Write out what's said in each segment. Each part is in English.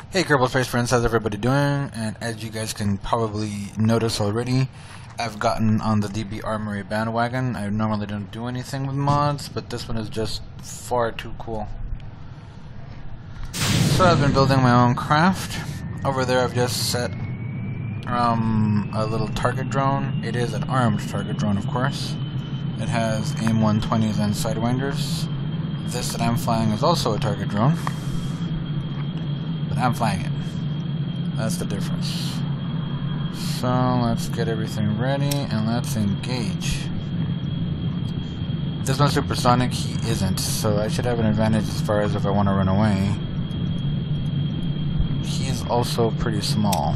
Hey Kerbal Space friends, how's everybody doing? And as you guys can probably notice already, I've gotten on the DB Armory bandwagon. I normally don't do anything with mods, but this one is just far too cool. So I've been building my own craft. Over there I've just set a little target drone. It is an armed target drone, of course. It has AIM 120s and sidewinders. This that I'm flying is also a target drone, but I'm flying it. That's the difference. So let's get everything ready and let's engage. This one's supersonic, he isn't, so I should have an advantage as far as if I want to run away. He is also pretty small.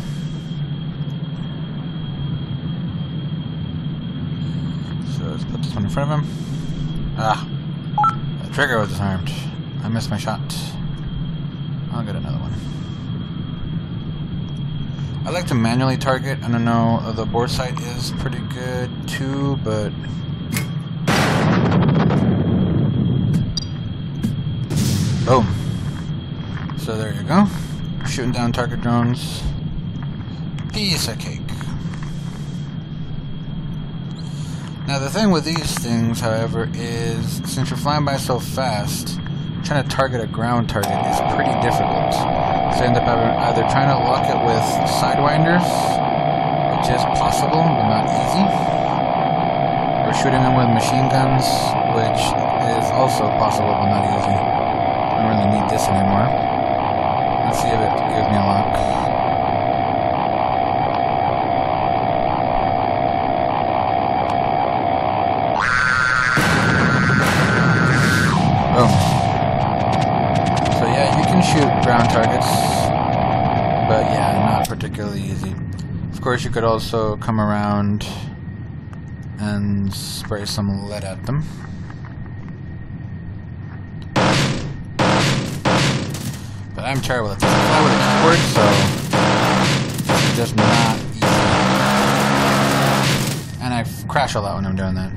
So let's put this one in front of him. Ah, the trigger was disarmed. I missed my shot. I'll get another one. I like to manually target. I don't know, the bore sight is pretty good too, but boom. So there you go. Shooting down target drones. Piece of cake. Now the thing with these things, however, is since you're flying by so fast, trying to target a ground target is pretty difficult. So I end up either trying to lock it with sidewinders, which is possible but not easy, or shooting them with machine guns, which is also possible but not easy. I don't really need this anymore. Let's see if it gives me a lock. Boom. So yeah, you can shoot ground targets, but yeah, not particularly easy. Of course, you could also come around and spray some lead at them. But I'm terrible at this. I fly with a keyboard, so it's just not easy. And I crash a lot when I'm doing that.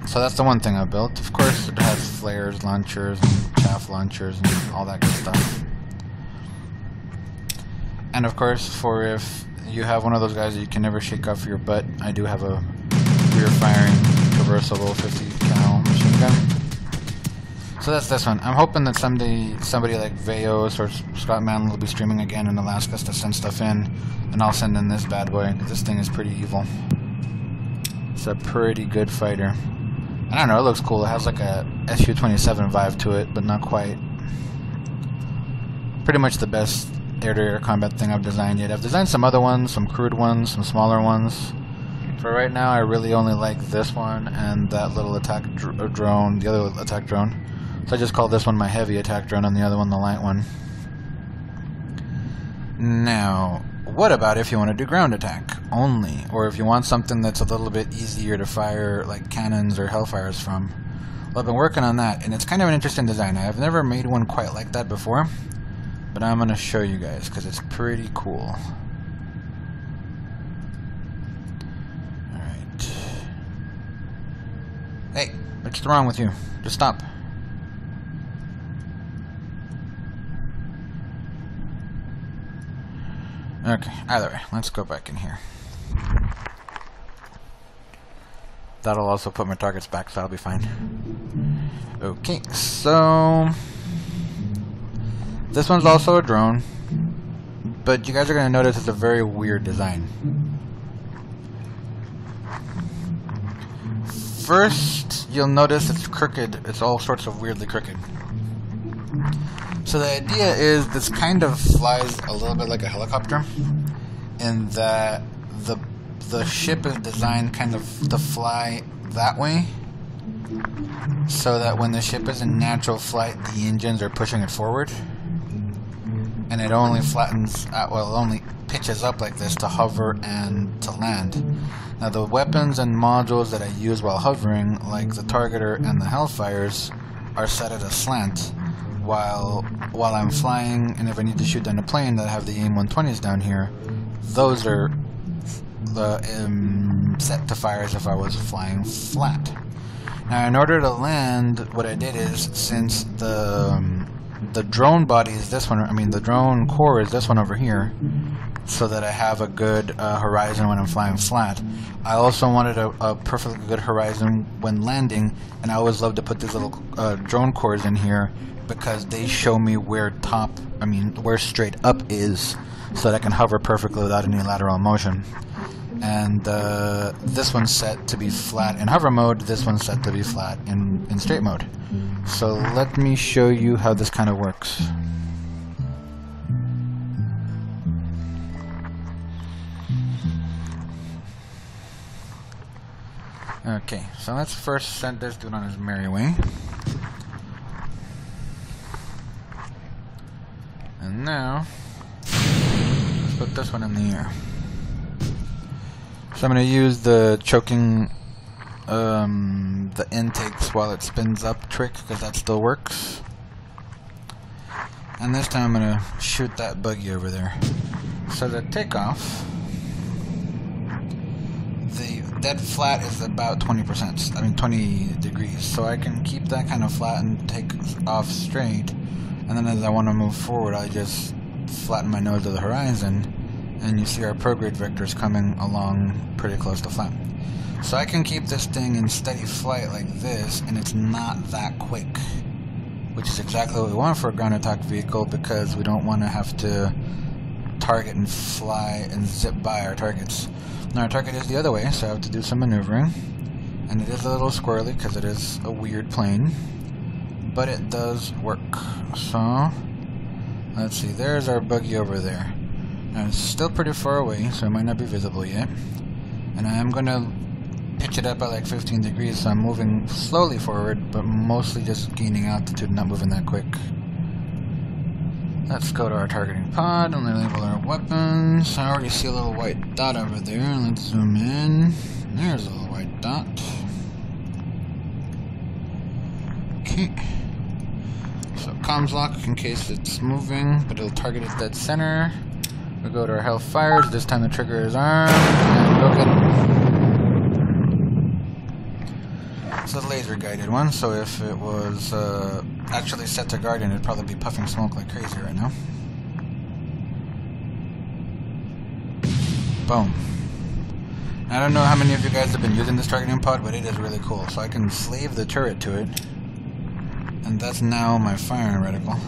So that's the one thing I built. Of course, it has flares, launchers, and chaff launchers, and all that good stuff. And of course, for if you have one of those guys that you can never shake off your butt, I do have a rear-firing, traversable 50 cal machine gun. So that's this one. I'm hoping that someday somebody like Veos or Scott Mann will be streaming again and they'll ask us to send stuff in, and I'll send in this bad boy, because this thing is pretty evil. It's a pretty good fighter. I don't know, it looks cool. It has like a SU-27 vibe to it, but not quite. Pretty much the best air-to-air combat thing I've designed yet. I've designed some other ones, some crude ones, some smaller ones. For right now, I really only like this one and that little attack drone, the other attack drone. So I just call this one my heavy attack drone and the other one the light one. Now, what about if you want to do ground attack only, or if you want something that's a little bit easier to fire like cannons or hellfires from? Well, I've been working on that, and it's kind of an interesting design. I've never made one quite like that before, but I'm going to show you guys because it's pretty cool. Alright. Hey, what's wrong with you? Just stop. Okay, either way, let's go back in here. That'll also put my targets back, so I'll be fine. Okay, so this one's also a drone, but you guys are going to notice it's a very weird design. First, you'll notice it's crooked. It's all sorts of weirdly crooked. So the idea is this kind of flies a little bit like a helicopter, in that the ship is designed kind of to fly that way, so that when the ship is in natural flight, the engines are pushing it forward, and it only flattens out, well, it only pitches up like this to hover and to land. Now the weapons and modules that I use while hovering, like the targeter and the hellfires, are set at a slant. While I'm flying, and if I need to shoot down a plane that I have the AIM 120s down here, those are set to fire as if I was flying flat. Now, in order to land, what I did is, since the the drone body is this one. I mean, the drone core is this one over here, so that I have a good horizon when I'm flying flat. I also wanted a perfectly good horizon when landing, and I always love to put these little drone cores in here because they show me where where straight up is, so that I can hover perfectly without any lateral motion. And this one's set to be flat in hover mode, this one's set to be flat in straight mode. So let me show you how this kind of works. Okay, so let's first send this dude on his merry way. And now, let's put this one in the air. So I'm going to use the choking the intakes while it spins up trick, because that still works. And this time I'm going to shoot that buggy over there. So the takeoff, the dead flat is about 20%, I mean 20 degrees. So I can keep that kind of flat and take off straight. And then as I want to move forward, I just flatten my nose to the horizon. And you see our prograde vectors coming along pretty close to flat. So I can keep this thing in steady flight like this, and it's not that quick, which is exactly what we want for a ground attack vehicle, because we don't want to have to target and fly and zip by our targets. Now our target is the other way, so I have to do some maneuvering, and it is a little squirrely because it is a weird plane, but it does work. So let's see, there's our buggy over there. Now it's still pretty far away, so it might not be visible yet. And I am going to pitch it up at like 15 degrees, so I'm moving slowly forward, but mostly just gaining altitude, not moving that quick. Let's go to our targeting pod and label our weapons. I already see a little white dot over there. Let's zoom in. There's a little white dot. Okay. So comms lock in case it's moving, but it'll target it dead center. We'll go to our health fires. This time the trigger is armed. And go get it. It's a laser guided one, so if it was actually set to Guardian, it'd probably be puffing smoke like crazy right now. Boom. I don't know how many of you guys have been using this targeting pod, but it is really cool. So I can slave the turret to it, and that's now my firing reticle.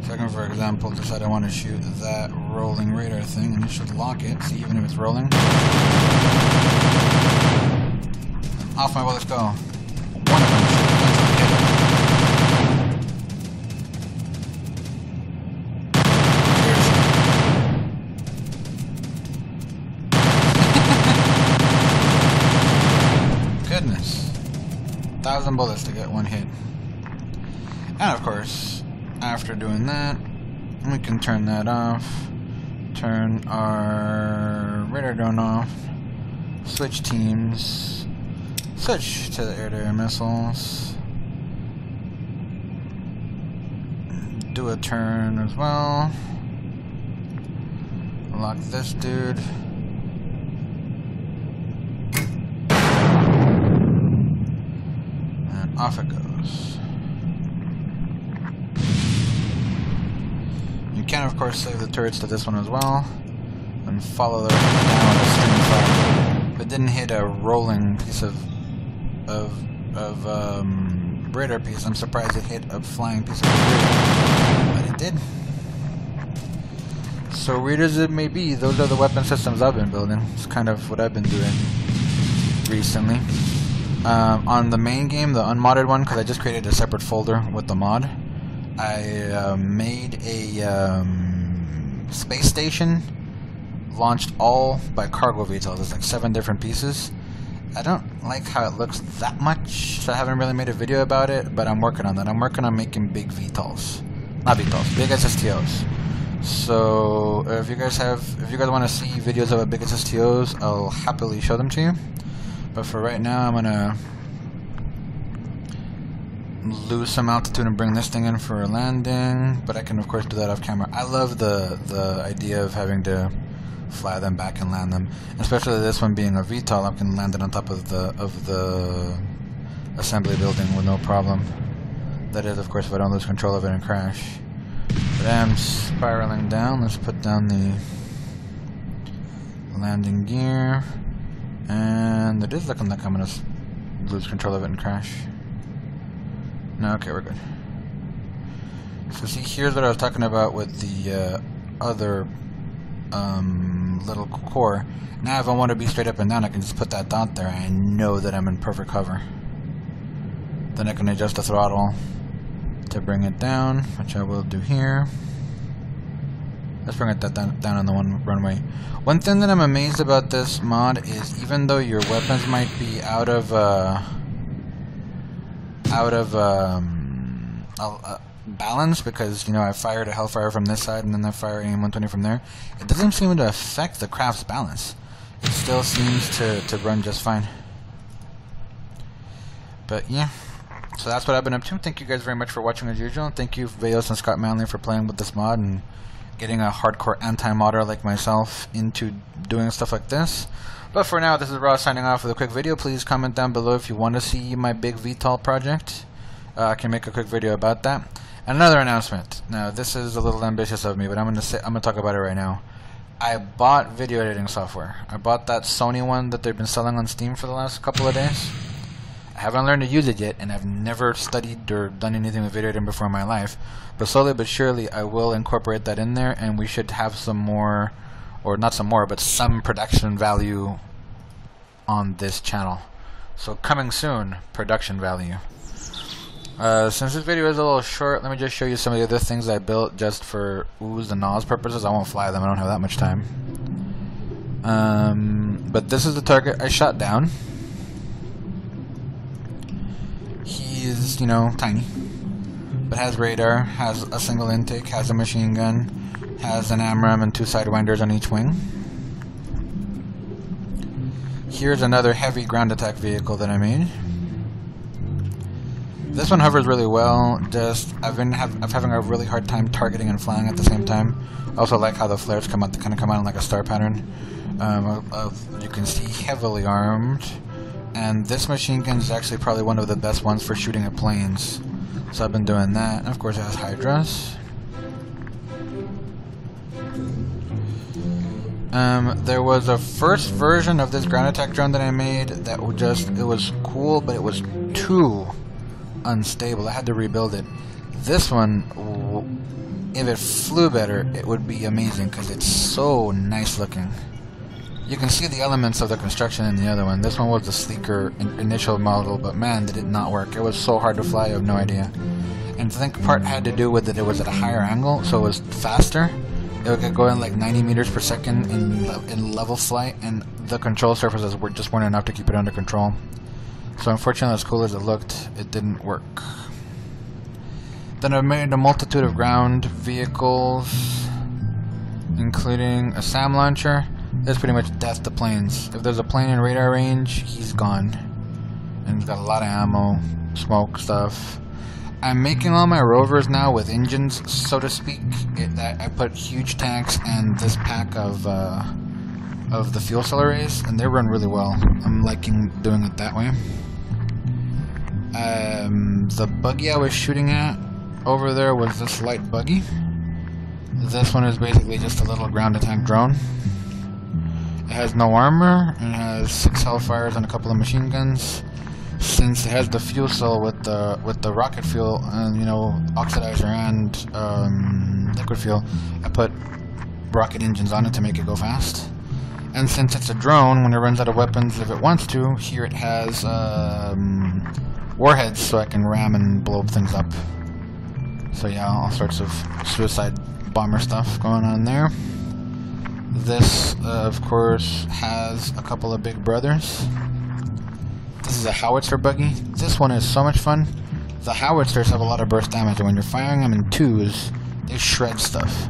So I can, for example, decide I want to shoot that rolling radar thing, and it should lock it. See, even if it's rolling. Off my bullets go. One of them should Goodness. 1,000 bullets to get one hit. And of course, after doing that, we can turn that off. Turn our radar drone off. Switch teams. Switch to the air-to-air missiles. Do a turn as well. Lock this dude. And off it goes. You can of course save the turrets to this one as well. And follow the down with a stream of fire. If it didn't hit a rolling piece of radar piece, I'm surprised it hit a flying piece of debris, but it did. So weird as it may be, those are the weapon systems I've been building. It's kind of what I've been doing recently. On the main game, the unmodded one, because I just created a separate folder with the mod, I made a space station, launched all by cargo VTOL. There's like 7 different pieces. I don't like how it looks that much, so I haven't really made a video about it, but I'm working on that. I'm working on making big VTOLs. Not VTOLs, big SSTOs. So if you guys want to see videos of big SSTOs, I'll happily show them to you. But for right now, I'm gonna lose some altitude and bring this thing in for a landing, but I can of course do that off camera. I love the idea of having to fly them back and land them, especially this one being a VTOL. I can land it on top of the assembly building with no problem. That is, of course, if I don't lose control of it and crash. But I'm spiraling down. Let's put down the landing gear. And it is looking like I'm going to lose control of it and crash. No, okay, we're good. So see, here's what I was talking about with the other little core. Now if I want to be straight up and down, I can just put that dot there. I know that I'm in perfect cover. Then I can adjust the throttle to bring it down, which I will do here. Let's bring it down on the runway. One thing that I'm amazed about this mod is even though your weapons might be out of balance, because you know I fired a Hellfire from this side and then I fire AIM-120 from there, it doesn't seem to affect the craft's balance. It still seems to run just fine. But yeah, so that's what I've been up to. Thank you guys very much for watching as usual. Thank you Veos and Scott Manley for playing with this mod and getting a hardcore anti-modder like myself into doing stuff like this. But for now, this is Ross signing off with a quick video. Please comment down below if you want to see my big VTOL project. I can make a quick video about that. Another announcement. Now, this is a little ambitious of me, but I'm gonna talk about it right now. I bought video editing software. I bought that Sony one that they've been selling on Steam for the last couple of days. I haven't learned to use it yet, and I've never studied or done anything with video editing before in my life. But slowly but surely, I will incorporate that in there, and we should have some more, or not some more, but some production value on this channel. So coming soon, production value. Since this video is a little short, let me just show you some of the other things I built just for oohs and ahs purposes. I won't fly them, I don't have that much time. But this is the target I shot down. He's, you know, tiny, but has radar, has a single intake, has a machine gun, has an AMRAAM and 2 sidewinders on each wing. Here's another heavy ground attack vehicle that I made. This one hovers really well. Just I'm having a really hard time targeting and flying at the same time. I also like how the flares come out. They kind of come out in like a star pattern. You can see heavily armed, and this machine gun is actually probably one of the best ones for shooting at planes. So I've been doing that. And of course, it has Hydras. There was a first version of this ground attack drone that I made that it was cool, but it was too unstable. I had to rebuild it. This one, if it flew better, it would be amazing because it's so nice looking. You can see the elements of the construction in the other one. This one was the sleeker initial model, but man, did it not work. It was so hard to fly, you have no idea. And I think part had to do with it was at a higher angle, so it was faster. It would get going like 90 meters per second in level flight, and the control surfaces weren't enough to keep it under control. So unfortunately, as cool as it looked, it didn't work. Then I've made a multitude of ground vehicles, including a SAM launcher. That's pretty much death to planes. If there's a plane in radar range, he's gone. And he's got a lot of ammo, smoke stuff. I'm making all my rovers now with engines, so to speak. I put huge tanks and this pack of the fuel cell arrays, and they run really well. I'm liking doing it that way. The buggy I was shooting at over there was this light buggy. This one is basically just a little ground attack drone. It has no armor, and it has 6 Hellfires and a couple of machine guns. Since it has the fuel cell with the rocket fuel and, you know, oxidizer and liquid fuel, I put rocket engines on it to make it go fast. And since it's a drone, when it runs out of weapons, if it wants to, here it has warheads, so I can ram and blow things up. So yeah, all sorts of suicide bomber stuff going on there. This, of course, has a couple of big brothers. This is a howitzer buggy. This one is so much fun. The howitzers have a lot of burst damage, and when you're firing them in 2s, they shred stuff.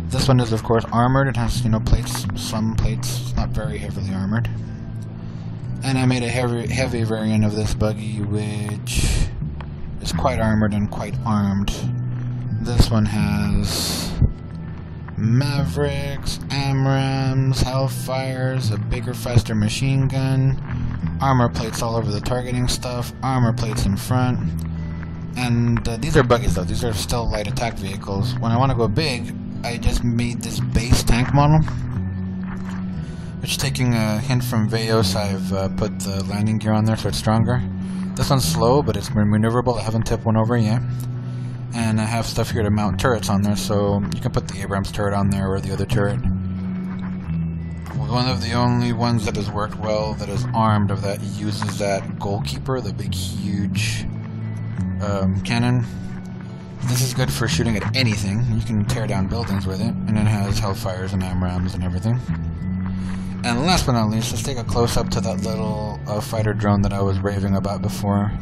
This one is, of course, armored. It has, you know, plates, some plates. It's not very heavily armored. And I made a heavy variant of this buggy, which is quite armored and quite armed. This one has Mavericks, AMRAAMs, Hellfires, a bigger, faster machine gun, armor plates all over the targeting stuff, armor plates in front. And these are buggies though, these are still light attack vehicles. When I want to go big, I just made this base tank model, which, taking a hint from Veos, I've put the landing gear on there so it's stronger. This one's slow, but it's maneuverable. I haven't tipped one over yet. And I have stuff here to mount turrets on there, so you can put the Abrams turret on there or the other turret. One of the only ones that has worked well that is armed of that uses that goalkeeper, the big huge cannon. This is good for shooting at anything. You can tear down buildings with it, and it has hellfires and AMRAAMs and everything. And last but not least, let's take a close-up to that little fighter drone that I was raving about before,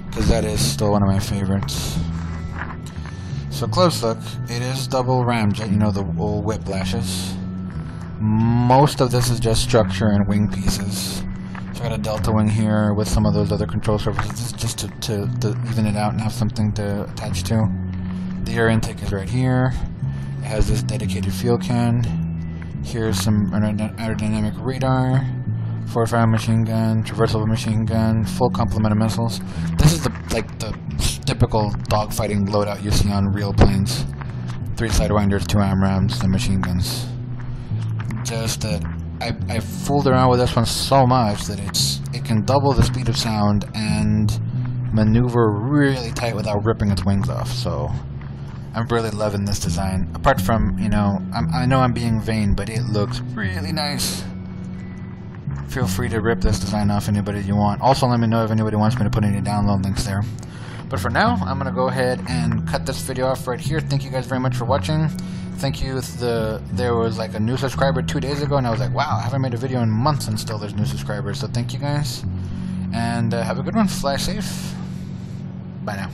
because that is still one of my favorites. So close look, it is double ramjet, you know, the old whiplashes. Most of this is just structure and wing pieces. So I got a delta wing here with some of those other control surfaces just to even it out and have something to attach to. The air intake is right here. It has this dedicated fuel can. Here's some aerodynamic radar, forward-fire machine gun, traversable machine gun, full complement of missiles. This is the typical dogfighting loadout you see on real planes. 3 sidewinders, 2 AMRAAMs, and machine guns. Just that I fooled around with this one so much that it can double the speed of sound and maneuver really tight without ripping its wings off. So I'm really loving this design. Apart from, you know, I know I'm being vain, but it looks really nice. Feel free to rip this design off anybody you want. Also, let me know if anybody wants me to put any download links there. But for now, I'm going to go ahead and cut this video off right here. Thank you guys very much for watching. Thank you. There was like a new subscriber 2 days ago, and I was like, wow, I haven't made a video in months and still there's new subscribers. So thank you guys. And have a good one. Fly safe. Bye now.